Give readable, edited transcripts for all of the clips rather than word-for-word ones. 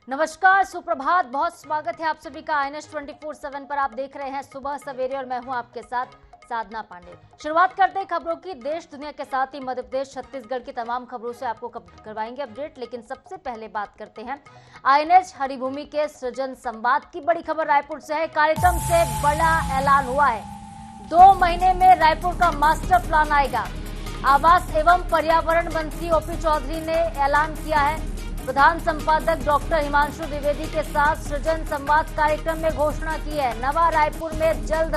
नमस्कार, सुप्रभात, बहुत स्वागत है आप सभी का INS 24/7 पर। आप देख रहे हैं सुबह सवेरे और मैं हूं आपके साथ साधना पांडे। शुरुआत करते हैं खबरों की। देश दुनिया के साथ ही मध्य प्रदेश छत्तीसगढ़ की तमाम खबरों से आपको करवाएंगे अपडेट, लेकिन सबसे पहले बात करते हैं INS हरिभूमि के सृजन संवाद की। बड़ी खबर रायपुर से है। कार्यक्रम से बड़ा ऐलान हुआ है। 2 महीने में रायपुर का मास्टर प्लान आएगा। आवास एवं पर्यावरण मंत्री OP चौधरी ने ऐलान किया है। प्रधान संपादक डॉक्टर हिमांशु द्विवेदी के साथ सृजन संवाद कार्यक्रम में घोषणा की है। नवा रायपुर में जल्द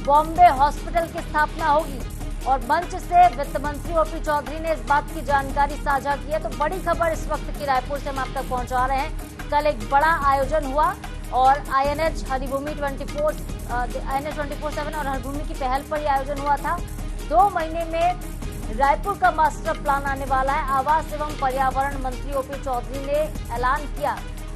बॉम्बे हॉस्पिटल की स्थापना होगी और मंच से वित्त मंत्री OP चौधरी ने इस बात की जानकारी साझा की है। तो बड़ी खबर इस वक्त की रायपुर से हम आप तक पहुंचा रहे हैं। कल एक बड़ा आयोजन हुआ और INS हरिभूमि 24/7 और हरिभूमि की पहल पर यह आयोजन हुआ था। 2 महीने में रायपुर का मास्टर प्लान आने वाला है। आवास एवं पर्यावरण मंत्री OP चौधरी ने ऐलान किया।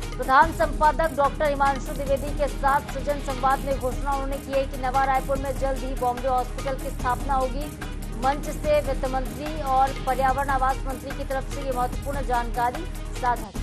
प्रधान संपादक डॉक्टर हिमांशु द्विवेदी के साथ सृजन संवाद में घोषणा उन्होंने की है कि नवा रायपुर में जल्द ही बॉम्बे हॉस्पिटल की स्थापना होगी। मंच से वित्त मंत्री और पर्यावरण आवास मंत्री की तरफ से ये महत्वपूर्ण जानकारी साझा की।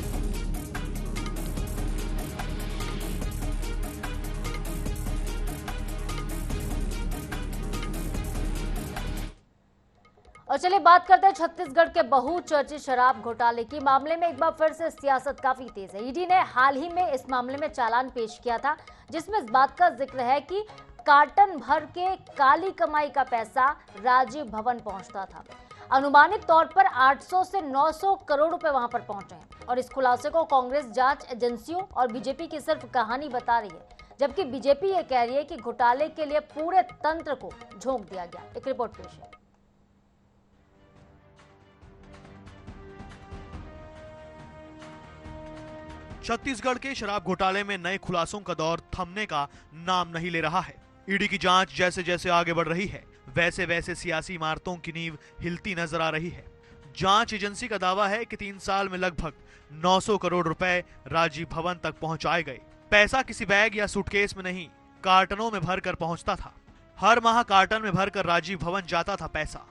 और चलिए बात करते हैं छत्तीसगढ़ के बहुचर्चित शराब घोटाले की। मामले में एक बार फिर से सियासत काफी तेज है। ईडी ने हाल ही में इस मामले में चालान पेश किया था, जिसमें इस बात का जिक्र है कि कार्टन भर के काली कमाई का पैसा राजीव भवन पहुंचता था। अनुमानित तौर पर 800 से 900 करोड़ रुपए वहां पर पहुंचे हैं और इस खुलासे को कांग्रेस जांच एजेंसियों और बीजेपी की सिर्फ कहानी बता रही है, जबकि बीजेपी ये कह रही है कि घोटाले के लिए पूरे तंत्र को झोंक दिया गया। एक रिपोर्ट पेश है। छत्तीसगढ़ के शराब घोटाले में नए खुलासों का दौर थमने का नाम नहीं ले रहा है। ईडी की जांच जैसे जैसे आगे बढ़ रही है, वैसे वैसे सियासी इमारतों की नींव हिलती नजर आ रही है। जांच एजेंसी का दावा है कि 3 साल में लगभग 900 करोड़ रुपए राजीव भवन तक पहुंचाए गए। पैसा किसी बैग या सूटकेस में नहीं, कार्टनों में भरकर पहुंचता था। हर माह कार्टन में भरकर राजीव भवन जाता था पैसा।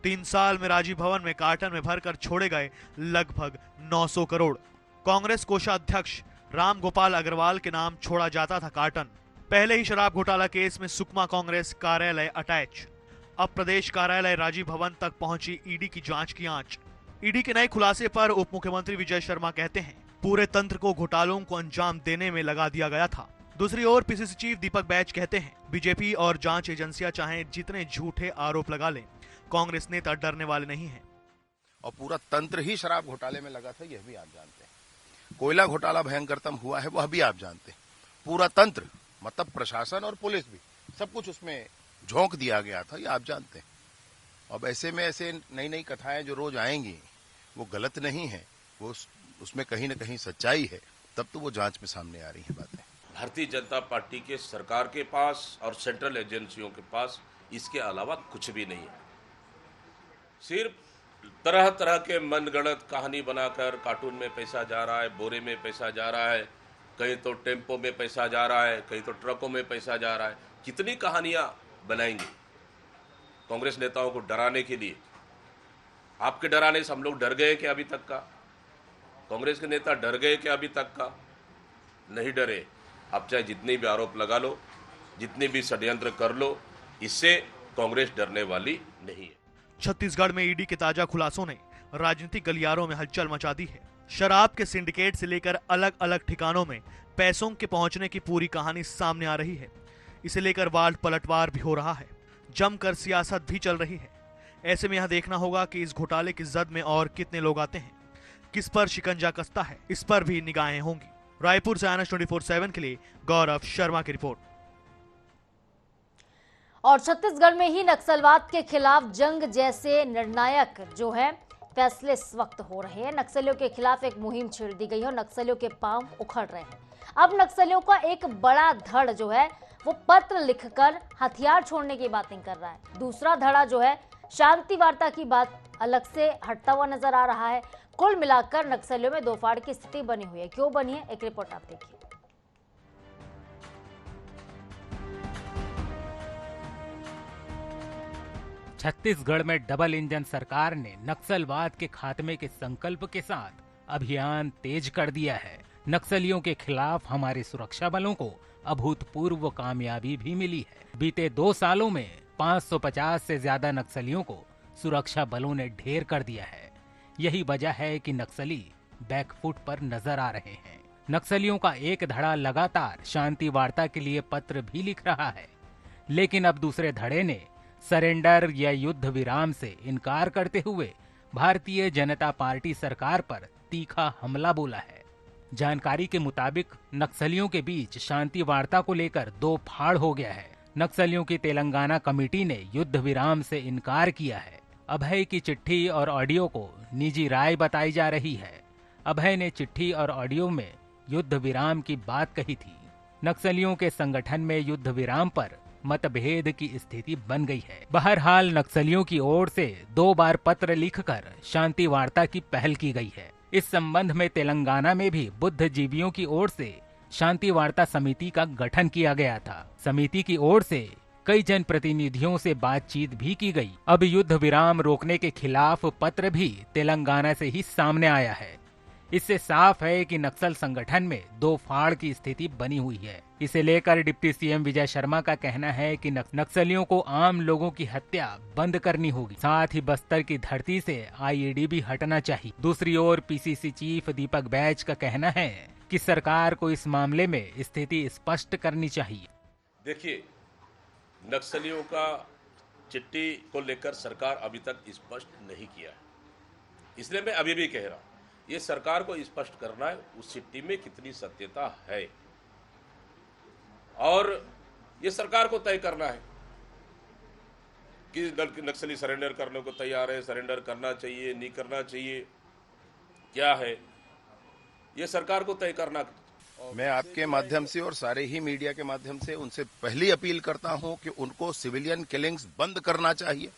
3 साल में राजीव भवन में कार्टन में भरकर छोड़े गए लगभग 900 करोड़। कांग्रेस कोषाध्यक्ष राम गोपाल अग्रवाल के नाम छोड़ा जाता था कार्टन। पहले ही शराब घोटाला केस में सुकमा कांग्रेस कार्यालय अटैच। अब प्रदेश कार्यालय राजीव भवन तक पहुंची ईडी की जांच की आंच। ईडी के नए खुलासे पर उप मुख्यमंत्री विजय शर्मा कहते हैं, पूरे तंत्र को घोटालों को अंजाम देने में लगा दिया गया था। दूसरी ओर PCC चीफ दीपक बैज कहते हैं, बीजेपी और जांच एजेंसियां चाहे जितने झूठे आरोप लगा लें, कांग्रेस नेता डरने वाले नहीं है। और पूरा तंत्र ही शराब घोटाले में लगा था, यह भी आप जानते हैं। कोयला घोटाला भयंकरतम हुआ है, वह भी आप जानते हैं। पूरा तंत्र मतलब प्रशासन और पुलिस भी सब कुछ उसमें झोंक दिया गया था, ये आप जानते हैं। अब ऐसे में ऐसे नई नई कथाएं जो रोज आएंगी वो गलत नहीं है, वो उसमें कहीं न कहीं सच्चाई है, तब तो वो जांच में सामने आ रही है बातें। भारतीय जनता पार्टी के सरकार के पास और सेंट्रल एजेंसियों के पास इसके अलावा कुछ भी नहीं है। सिर्फ तरह तरह के मनगढ़ंत कहानी बनाकर कार्टून में पैसा जा रहा है, बोरे में पैसा जा रहा है, कहीं तो टेम्पो में पैसा जा रहा है, कहीं तो ट्रकों में पैसा जा रहा है। कितनी कहानियां बनाएंगे कांग्रेस नेताओं को डराने के लिए? आपके डराने से हम लोग डर गए क्या अभी तक का? कांग्रेस के नेता डर गए क्या अभी तक का? नहीं डरे। आप चाहे जितने भी आरोप लगा लो, जितने भी षड्यंत्र कर लो, इससे कांग्रेस डरने वाली नहीं है। छत्तीसगढ़ में ईडी के ताजा खुलासों ने राजनीतिक गलियारों में हलचल मचा दी है। शराब के सिंडिकेट से लेकर अलग अलग ठिकानों में पैसों के पहुंचने की पूरी कहानी सामने आ रही है। इसे लेकर वार्ड पलटवार भी हो रहा है, जमकर सियासत भी चल रही है। ऐसे में यह देखना होगा कि इस घोटाले की जद में और कितने लोग आते हैं, किस पर शिकंजा कसता है, इस पर भी निगाहें होंगी। रायपुर से INS 24/7 के लिए गौरव शर्मा की रिपोर्ट। और छत्तीसगढ़ में ही नक्सलवाद के खिलाफ जंग जैसे निर्णायक जो है फैसले इस वक्त हो रहे हैं। नक्सलियों के खिलाफ एक मुहिम छेड़ दी गई है और नक्सलियों के पांव उखड़ रहे हैं। अब नक्सलियों का एक बड़ा धड़ जो है वो पत्र लिखकर हथियार छोड़ने की बातें कर रहा है। दूसरा धड़ा जो है शांति वार्ता की बात अलग से हटता हुआ नजर आ रहा है। कुल मिलाकर नक्सलियों में दो फाड़ की स्थिति बनी हुई है। क्यों बनी है, एक रिपोर्ट आप देखिए। छत्तीसगढ़ में डबल इंजन सरकार ने नक्सलवाद के खात्मे के संकल्प के साथ अभियान तेज कर दिया है। नक्सलियों के खिलाफ हमारे सुरक्षा बलों को अभूतपूर्व कामयाबी भी मिली है। बीते 2 सालों में 550 से ज्यादा नक्सलियों को सुरक्षा बलों ने ढेर कर दिया है। यही वजह है कि नक्सली बैकफुट पर नजर आ रहे हैं। नक्सलियों का एक धड़ा लगातार शांति वार्ता के लिए पत्र भी लिख रहा है, लेकिन अब दूसरे धड़े ने सरेंडर या युद्ध विराम से इनकार करते हुए भारतीय जनता पार्टी सरकार पर तीखा हमला बोला है। जानकारी के मुताबिक नक्सलियों के बीच शांति वार्ता को लेकर 2 फाड़ हो गया है। नक्सलियों की तेलंगाना कमेटी ने युद्ध विराम से इनकार किया है। अभय की चिट्ठी और ऑडियो को निजी राय बताई जा रही है। अभय ने चिट्ठी और ऑडियो में युद्ध विराम की बात कही थी। नक्सलियों के संगठन में युद्ध विराम पर मतभेद की स्थिति बन गई है। बहरहाल नक्सलियों की ओर से 2 बार पत्र लिखकर शांति वार्ता की पहल की गई है। इस संबंध में तेलंगाना में भी बुद्धिजीवियों की ओर से शांति वार्ता समिति का गठन किया गया था। समिति की ओर से कई जनप्रतिनिधियों से बातचीत भी की गई। अब युद्ध विराम रोकने के खिलाफ पत्र भी तेलंगाना से ही सामने आया है। इससे साफ है कि नक्सल संगठन में 2 फाड़ की स्थिति बनी हुई है। इसे लेकर डिप्टी सीएम विजय शर्मा का कहना है कि नक्सलियों को आम लोगों की हत्या बंद करनी होगी। साथ ही बस्तर की धरती से आईईडी भी हटना चाहिए। दूसरी ओर पीसीसी चीफ दीपक बैज का कहना है कि सरकार को इस मामले में स्थिति स्पष्ट करनी चाहिए। देखिए, नक्सलियों का चिट्ठी को लेकर सरकार अभी तक स्पष्ट नहीं किया है, इसलिए मैं अभी भी कह रहा हूं, ये सरकार को स्पष्ट करना है उस चिट्ठी में कितनी सत्यता है, और ये सरकार को तय करना है कि नक्सली सरेंडर करने को तैयार है, सरेंडर करना चाहिए, नहीं करना चाहिए, क्या है, ये सरकार को तय करना। मैं आपके माध्यम से और सारे ही मीडिया के माध्यम से उनसे पहली अपील करता हूं कि उनको सिविलियन किलिंग्स बंद करना चाहिए।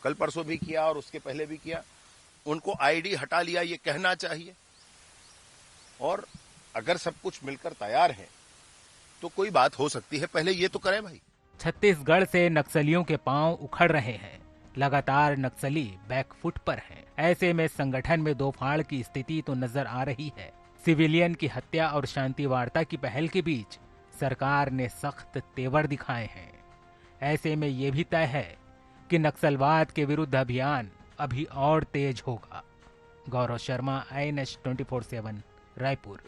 कल परसों भी किया और उसके पहले भी किया। उनको आईडी हटा लिया ये कहना चाहिए, और अगर सब कुछ मिलकर तैयार है तो कोई बात हो सकती है। पहले ये तो करें भाई। छत्तीसगढ़ से नक्सलियों के पांव उखड़ रहे हैं। लगातार नक्सली बैकफुट पर हैं। ऐसे में संगठन में 2 फाड़ की स्थिति तो नजर आ रही है। सिविलियन की हत्या और शांति वार्ता की पहल के बीच सरकार ने सख्त तेवर दिखाए हैं। ऐसे में ये भी तय है कि नक्सलवाद के विरुद्ध अभियान अभी और तेज होगा। गौरव शर्मा, INS 24/7, रायपुर।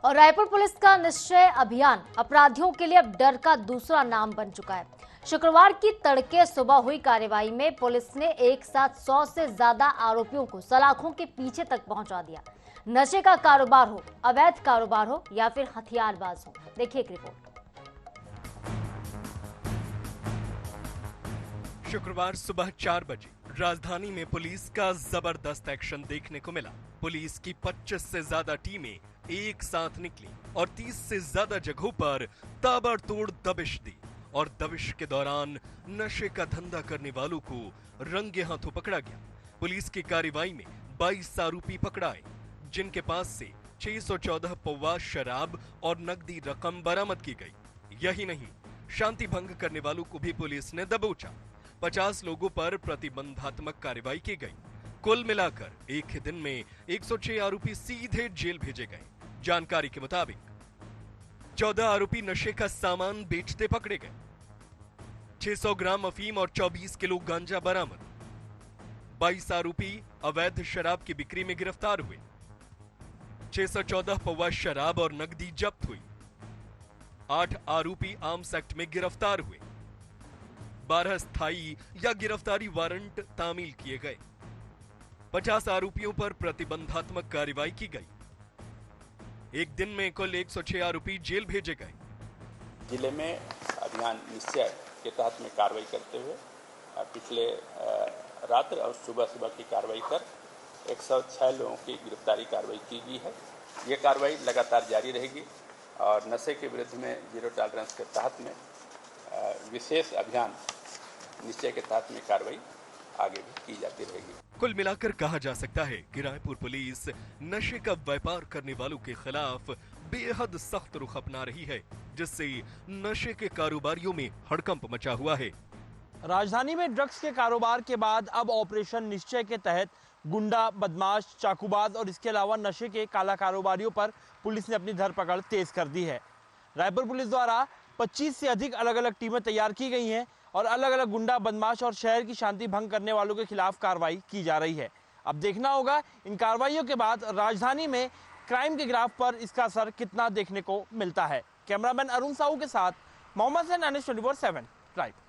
और रायपुर पुलिस का निश्चय अभियान अपराधियों के लिए अब डर का दूसरा नाम बन चुका है। शुक्रवार की तड़के सुबह हुई कार्रवाई में पुलिस ने एक साथ 100 से ज्यादा आरोपियों को सलाखों के पीछे तक पहुंचा दिया। नशे का कारोबार हो, अवैध कारोबार हो या फिर हथियारबाज हो। देखिए एक रिपोर्ट। शुक्रवार सुबह 4 बजे राजधानी में पुलिस का जबरदस्त एक्शन देखने को मिला। पुलिस की 25 से ज्यादा टीमें एक साथ निकली और 30 से ज्यादा जगहों पर ताबड़तोड़ दबिश दी, और दबिश के दौरान नशे का धंधा करने वालों को रंगे हाथों पकड़ा गया। पुलिस की कार्रवाई में 22 आरोपी पकड़ाए, जिनके पास से 614 पौवा शराब और नकदी रकम बरामद की गई। यही नहीं, शांति भंग करने वालों को भी पुलिस ने दबोचा। 50 लोगों पर प्रतिबंधात्मक कार्रवाई की गई। कुल मिलाकर एक ही दिन में 106 आरोपी सीधे जेल भेजे गए। जानकारी के मुताबिक 14 आरोपी नशे का सामान बेचते पकड़े गए। 600 ग्राम अफीम और 24 किलो गांजा बरामद। 22 आरोपी अवैध शराब की बिक्री में गिरफ्तार हुए। 614 पौवा शराब और नकदी जब्त हुई। 8 आरोपी आर्म्स एक्ट में गिरफ्तार हुए। 12 स्थायी या गिरफ्तारी वारंट तामील किए गए। 50 आरोपियों पर प्रतिबंधात्मक कार्रवाई की गई। एक दिन में कुल 106 आरोपी जेल भेजे गए। जिले में अभियान निश्चय के तहत में कार्रवाई करते हुए पिछले रात और सुबह की कार्रवाई कर 106 लोगों की गिरफ्तारी कार्रवाई की गई है। ये कार्रवाई लगातार जारी रहेगी और नशे के विरुद्ध में जीरो टॉलरेंस के तहत में विशेष अभियान निश्चय के तहत में कार्रवाई आगे भी की जाती रहेगी। कुल मिलाकर कहा जा सकता है कि रायपुर पुलिस नशे का व्यापार करने वालों के खिलाफ बेहद सख्त रुख अपना रही है, जिससे नशे के कारोबारियों में हड़कंप मचा हुआ है। राजधानी में ड्रग्स के कारोबार के बाद अब ऑपरेशन निश्चय के तहत गुंडा, बदमाश, चाकूबाज और इसके अलावा नशे के काला कारोबारियों पर पुलिस ने अपनी धरपकड़ तेज कर दी है। रायपुर पुलिस द्वारा 25 से अधिक अलग अलग टीमें तैयार की गई हैं और अलग अलग गुंडा, बदमाश और शहर की शांति भंग करने वालों के खिलाफ कार्रवाई की जा रही है। अब देखना होगा इन कार्रवाइयों के बाद राजधानी में क्राइम के ग्राफ पर इसका असर कितना देखने को मिलता है। कैमरामैन अरुण साहू के साथ मोहम्मद सैन, NH24/7 रायपुर।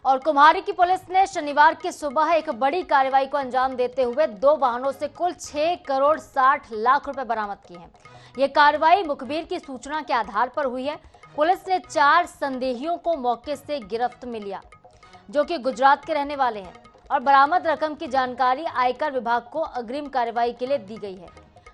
और कुम्हारी की पुलिस ने शनिवार की सुबह एक बड़ी कार्रवाई को अंजाम देते हुए 2 वाहनों से कुल 6 करोड़ 60 लाख रुपए बरामद किए हैं। यह कार्रवाई मुखबिर की सूचना के आधार पर हुई है। पुलिस ने 4 संदेहियों को मौके से गिरफ्त में लिया, जो कि गुजरात के रहने वाले हैं, और बरामद रकम की जानकारी आयकर विभाग को अग्रिम कार्रवाई के लिए दी गई है।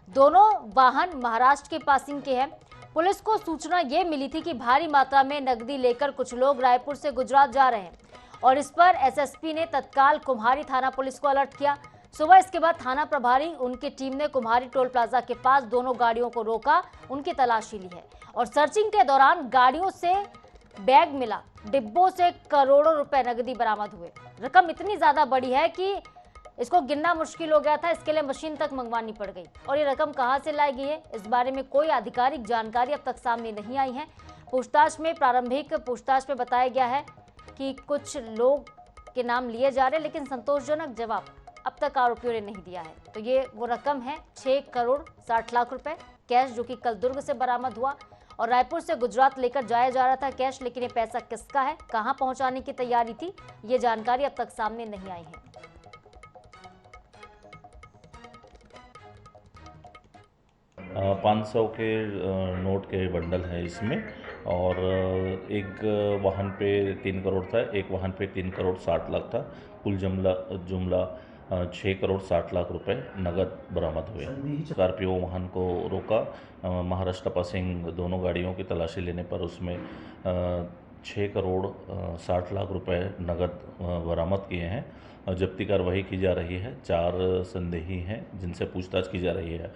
दोनों वाहन महाराष्ट्र के पासिंग के हैं। पुलिस को सूचना ये मिली थी कि भारी मात्रा में नकदी लेकर कुछ लोग रायपुर से गुजरात जा रहे हैं और इस पर एसएसपी ने तत्काल कुम्हारी थाना पुलिस को अलर्ट किया। सुबह इसके बाद थाना प्रभारी उनकी टीम ने कुम्हारी टोल प्लाजा के पास दोनों गाड़ियों को रोका, उनकी तलाशी ली है और सर्चिंग के दौरान गाड़ियों से बैग मिला, डिब्बों से करोड़ों रुपए नकदी बरामद हुए। रकम इतनी ज्यादा बड़ी है कि इसको गिनना मुश्किल हो गया था, इसके लिए मशीन तक मंगवानी पड़ गई। और ये रकम कहां से लाई गई है, इस बारे में कोई आधिकारिक जानकारी अब तक सामने नहीं आई है। प्रारंभिक पूछताछ में बताया गया है कि कुछ लोग के नाम लिए जा रहे हैं, लेकिन संतोषजनक जवाब अब तक आरोपियों ने नहीं दिया है। तो ये वो रकम है 6 करोड़ 60 लाख रुपए कैश, जो कि कल दुर्ग से बरामद हुआ और रायपुर से गुजरात लेकर जाया जा रहा था कैश। लेकिन ये पैसा किसका है, कहां पहुंचाने की तैयारी थी, ये जानकारी अब तक सामने नहीं आई है। 500 के नोट के बंडल है इसमें और एक वाहन पे 3 करोड़ था, एक वाहन पे 3 करोड़ 60 लाख था। कुल जुमला 6 करोड़ 60 लाख रुपए नगद बरामद हुए। स्कॉर्पियो वाहन को रोका, महाराष्ट्र पासिंग दोनों गाड़ियों की तलाशी लेने पर उसमें 6 करोड़ 60 लाख रुपए नगद बरामद किए हैं। जब्ती कार्रवाई की जा रही है। 4 संदेही हैं जिनसे पूछताछ की जा रही है।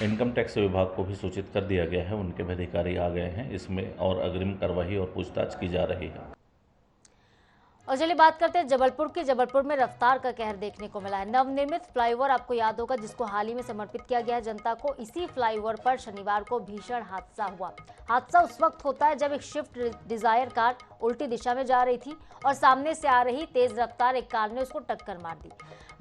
इनकम टैक्स विभाग को भी सूचित कर दिया गया है, उनके भी अधिकारी आ गए हैं इसमें और अग्रिम कार्रवाई और पूछताछ की जा रही है। और चलिए बात करते हैं जबलपुर की। जबलपुर में रफ्तार का कहर देखने को मिला है। नवनिर्मित फ्लाईओवर आपको याद होगा, जिसको हाल ही में समर्पित किया गया है जनता को। इसी फ्लाईओवर पर शनिवार को भीषण हादसा हुआ। हादसा उस वक्त होता है जब एक स्विफ्ट डिजायर कार उल्टी दिशा में जा रही थी और सामने से आ रही तेज रफ्तार एक कार ने उसको टक्कर मार दी।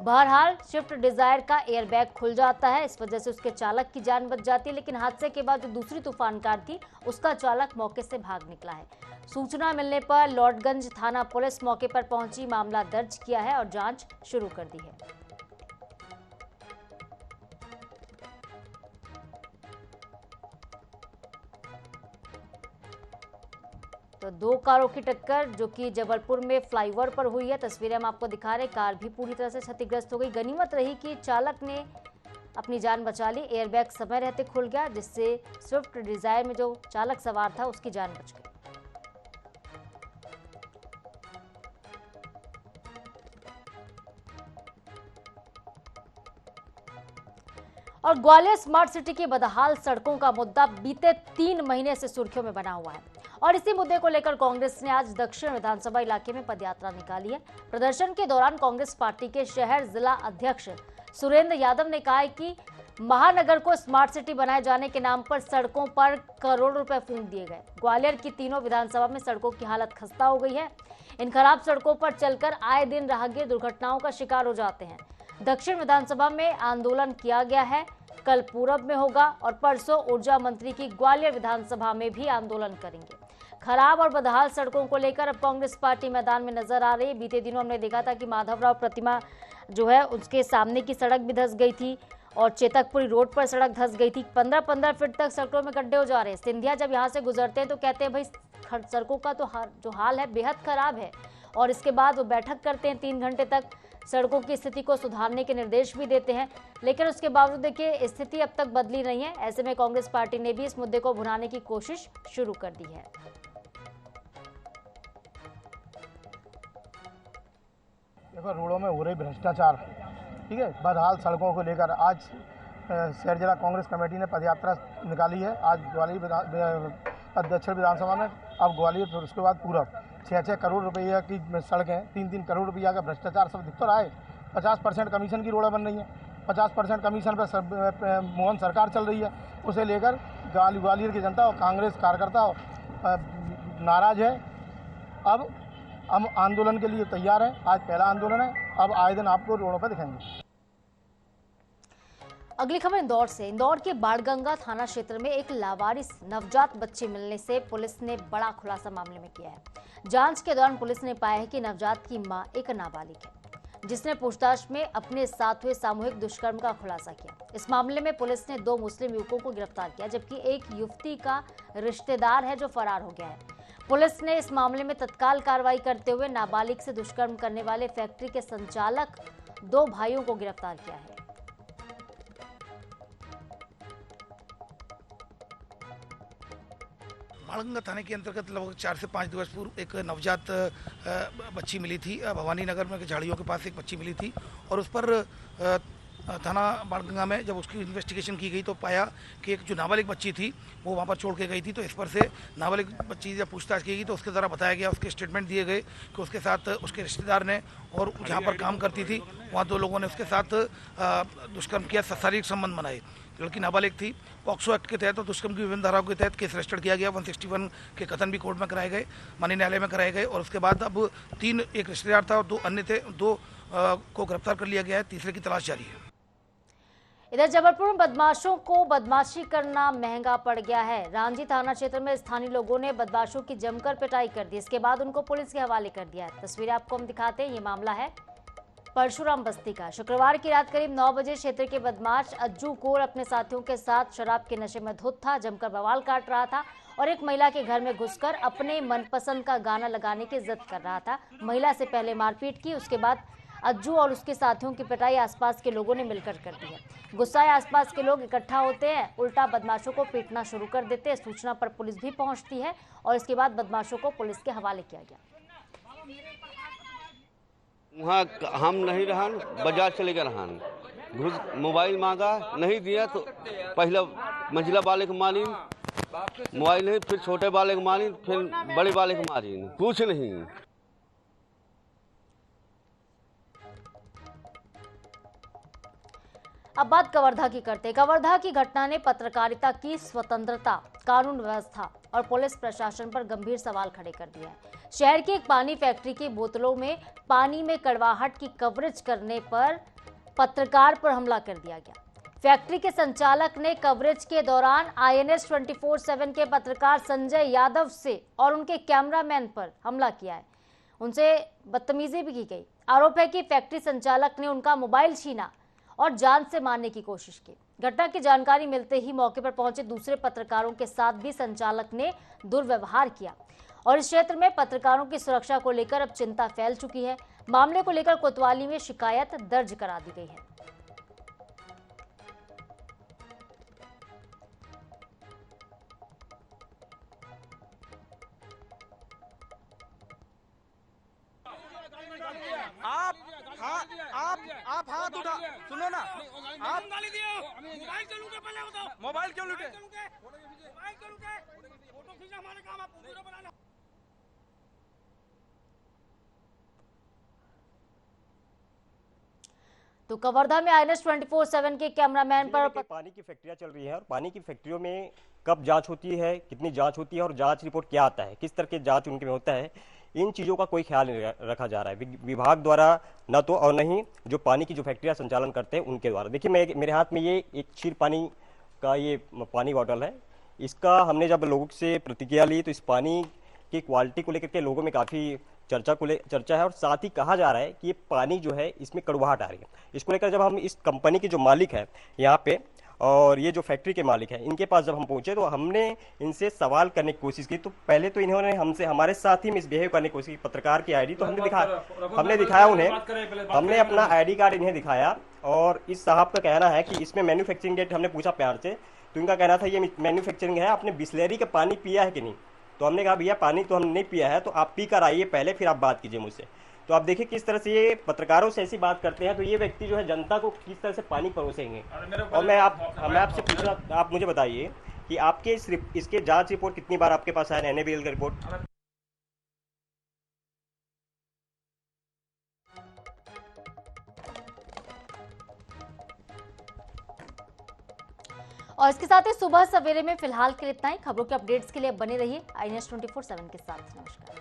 बहरहाल स्विफ्ट डिजायर का एयरबैग खुल जाता है, इस वजह से उसके चालक की जान बच जाती है। लेकिन हादसे के बाद जो दूसरी तूफान कार थी, उसका चालक मौके से भाग निकला है। सूचना मिलने पर लॉर्डगंज थाना पुलिस मौके पर पहुंची, मामला दर्ज किया है और जांच शुरू कर दी है। तो 2 कारों की टक्कर जो कि जबलपुर में फ्लाईओवर पर हुई है, तस्वीरें हम आपको दिखा रहे हैं। कार भी पूरी तरह से क्षतिग्रस्त हो गई। गनीमत रही कि चालक ने अपनी जान बचा ली, एयरबैग समय रहते खुल गया, जिससे स्विफ्ट डिजायर में जो चालक सवार था उसकी जान बच गई। और ग्वालियर स्मार्ट सिटी की बदहाल सड़कों का मुद्दा बीते 3 महीने से सुर्खियों में बना हुआ है और इसी मुद्दे को लेकर कांग्रेस ने आज दक्षिण विधानसभा इलाके में पदयात्रा निकाली है। प्रदर्शन के दौरान कांग्रेस पार्टी के शहर जिला अध्यक्ष सुरेंद्र यादव ने कहा है कि महानगर को स्मार्ट सिटी बनाए जाने के नाम पर सड़कों पर करोड़ों रुपए फूंक दिए गए। ग्वालियर की तीनों विधानसभा में सड़कों की हालत खस्ता हो गई है। इन खराब सड़कों पर चलकर आए दिन राहगीर दुर्घटनाओं का शिकार हो जाते हैं। दक्षिण विधानसभा में आंदोलन किया गया है, कल पूरब में होगा और परसों ऊर्जा मंत्री की ग्वालियर विधानसभा में भी आंदोलन करेंगे। खराब और बदहाल सड़कों को लेकर अब कांग्रेस पार्टी मैदान में नजर आ रही है। बीते दिनों हमने देखा था कि माधवराव प्रतिमा जो है उसके सामने की सड़क भी धंस गई थी और चेतकपुरी रोड पर सड़क धंस गई थी। 15-15 फीट तक सड़कों में गड्ढे हो जा रहे हैं। सिंधिया जब यहाँ से गुजरते हैं तो कहते हैं भाई सड़कों का तो जो हाल है बेहद खराब है, और इसके बाद वो बैठक करते हैं 3 घंटे तक, सड़कों की स्थिति को सुधारने के निर्देश भी देते हैं, लेकिन उसके बावजूद देखिए स्थिति अब तक बदली नहीं है। ऐसे में कांग्रेस पार्टी ने भी इस मुद्दे को भुनाने की कोशिश शुरू कर दी है। देखो, रोडों में हो रही भ्रष्टाचार, ठीक है, बदहाल सड़कों को लेकर आज शहर जिला कांग्रेस कमेटी ने पदयात्रा निकाली है। आज ग्वालियर दक्षिण विधानसभा में, अब ग्वालियर, फिर उसके बाद पूरब 6-6 करोड़ रुपये की सड़कें, 3-3 करोड़ रुपया का भ्रष्टाचार सब दिख तो रहा है। 50% कमीशन की रोडें बन रही हैं, 50% कमीशन पर मोहन सरकार चल रही है। उसे लेकर ग्वालियर की जनता और कांग्रेस कार्यकर्ता नाराज है। अब हम आंदोलन के लिए तैयार हैं। आज पहला आंदोलन है, अब आए दिन आपको रोडों पर दिखाएंगे। अगली खबर इंदौर से। इंदौर के बाणगंगा थाना क्षेत्र में एक लावारिस नवजात बच्ची मिलने से पुलिस ने बड़ा खुलासा मामले में किया है। जांच के दौरान पुलिस ने पाया है कि नवजात की मां एक नाबालिग है, जिसने पूछताछ में अपने साथ हुए सामूहिक दुष्कर्म का खुलासा किया। इस मामले में पुलिस ने 2 मुस्लिम युवकों को गिरफ्तार किया, जबकि एक युवती का रिश्तेदार है जो फरार हो गया है। पुलिस ने इस मामले में तत्काल कार्रवाई करते हुए नाबालिग से दुष्कर्म करने वाले फैक्ट्री के संचालक 2 भाइयों को गिरफ्तार किया है। बाणगंगा थाने के अंतर्गत लगभग 4 से 5 दिवस पूर्व एक नवजात बच्ची मिली थी। भवानी नगर में झाड़ियों के पास एक बच्ची मिली थी और उस पर थाना बाणगंगा में जब उसकी इन्वेस्टिगेशन की गई तो पाया कि एक जो नाबालिग बच्ची थी वो वहाँ पर छोड़ के गई थी। तो इस पर से नाबालिग बच्ची जब पूछताछ की गई तो उसके द्वारा बताया गया, उसके स्टेटमेंट दिए गए कि उसके साथ उसके रिश्तेदार ने और जहाँ पर काम करती थी वहाँ 2 लोगों ने उसके साथ दुष्कर्म किया, शारीरिक संबंध बनाए। लड़की नाबालिग थी। पॉक्सो एक्ट के तहत और दुष्कर्म की विभिन्न धाराओं के तहत केस रजिस्टर्ड किया गया। 161 के कथन भी कोर्ट में कराए गए, माननीय न्यायालय में कराए गए और उसके बाद अब 3, एक रिश्तेदार था और 2 अन्य थे, 2 को गिरफ्तार कर लिया गया है। तीसरे की तलाश जारी है। इधर जबलपुर में बदमाशों को बदमाशी करना महंगा पड़ गया है। रांझी थाना क्षेत्र में स्थानीय लोगों ने बदमाशों की जमकर पिटाई कर दी। इसके बाद उनको पुलिस के हवाले कर दिया है। तस्वीरें आपको हम दिखाते हैं। ये मामला है परशुराम बस्ती का। शुक्रवार की रात करीब 9 बजे क्षेत्र के बदमाश अज्जू कोर अपने साथियों के साथ शराब के नशे में धुत था, जमकर बवाल काट रहा था और एक महिला के घर में घुसकर अपने मनपसंद का गाना लगाने की जिद कर रहा था। महिला से पहले मारपीट की, उसके बाद अज्जू और उसके साथियों की पिटाई आसपास के लोगों ने मिलकर कर दी है। गुस्साए आसपास के लोग इकट्ठा होते हैं, उल्टा बदमाशों को पीटना शुरू कर देते हैं। सूचना पर पुलिस भी पहुंचती है और इसके बाद बदमाशों को पुलिस के हवाले किया गया। वहाँ हम नहीं रहन, बाजार चले गए रहन, घुस मोबाइल मांगा, नहीं दिया तो पहले मंझला वाले को मारी, मोबाइल नहीं, फिर छोटे वाले को मारी, फिर बड़े वाले को मारी, कुछ नहीं। अब बात कवर्धा की करते। कवर्धा की घटना ने पत्रकारिता की स्वतंत्रता, कानून व्यवस्था और पुलिस प्रशासन पर गंभीर सवाल खड़े कर दिया है। शहर की एक पानी फैक्ट्री की बोतलों में पानी में कड़वाहट की कवरेज करने पर पत्रकार पर हमला कर दिया गया। फैक्ट्री के संचालक ने कवरेज के दौरान INS 24/7 के पत्रकार संजय यादव से और उनके कैमरामैन पर हमला किया है। उनसे बदतमीजी भी की गई। आरोप है कि फैक्ट्री संचालक ने उनका मोबाइल छीना और जान से मारने की कोशिश की। घटना की जानकारी मिलते ही मौके पर पहुंचे दूसरे पत्रकारों के साथ भी संचालक ने दुर्व्यवहार किया और इस क्षेत्र में पत्रकारों की सुरक्षा को लेकर अब चिंता फैल चुकी है। मामले को लेकर कोतवाली में शिकायत दर्ज करा दी गई है। आप हाथ उठा, सुनो ना, आप गाली दिए, मोबाइल क्यों लूटे, पहले बताओ, मोबाइल क्यों लूटे, मोबाइल क्यों लूटे, फोटो खींचना हमारा काम, आप वीडियो बनाना। तो कवर्धा में INS 24/7 के कैमरामैन पर पानी की फैक्ट्रियां चल रही है और पानी की फैक्ट्रियों में कब जांच होती है, कितनी जांच होती है और जांच रिपोर्ट क्या आता है, किस तरह की जांच उनके में होता है, इन चीज़ों का कोई ख्याल नहीं रखा जा रहा है विभाग द्वारा, न तो और नहीं जो पानी की जो फैक्ट्रियां संचालन करते हैं उनके द्वारा। देखिए मेरे हाथ में ये एक क्षीर पानी का ये पानी बॉटल है। इसका हमने जब लोगों से प्रतिक्रिया ली तो इस पानी की क्वालिटी को लेकर के लोगों में काफ़ी चर्चा है और साथ ही कहा जा रहा है कि ये पानी जो है इसमें कड़वाहट आ रही है। इसको लेकर जब हम इस कंपनी के जो मालिक है यहाँ पे और ये जो फैक्ट्री के मालिक हैं इनके पास जब हम पहुंचे तो हमने इनसे सवाल करने की कोशिश की। तो पहले तो इन्होंने हमसे हमारे साथ ही मिसबिहेव करने की कोशिश की। पत्रकार की आईडी तो हमने दिखाया उन्हें, हमने अपना आईडी कार्ड इन्हें दिखाया और इस साहब का कहना है कि इसमें मैन्युफैक्चरिंग डेट हमने पूछा प्यार से तो इनका कहना था ये मैन्युफैक्चरिंग है, आपने बिस्लेरी का पानी पिया है कि नहीं। तो हमने कहा भैया पानी तो हमने नहीं पिया है, तो आप पी कर आइए पहले फिर आप बात कीजिए मुझसे। तो आप देखिए किस तरह से ये पत्रकारों से ऐसी बात करते हैं। तो ये व्यक्ति जो है जनता को किस तरह से पानी परोसेंगे। और मैं आपसे पूछ रहा, आप मुझे बताइए कि आपके इसके जांच रिपोर्ट कितनी बार आपके पास आया, NABL का रिपोर्ट? और इसके साथ ही सुबह सवेरे में फिलहाल के लिए इतना ही। खबरों के अपडेट्स के लिए बने रहिए INS 24/7 के साथ। नमस्कार।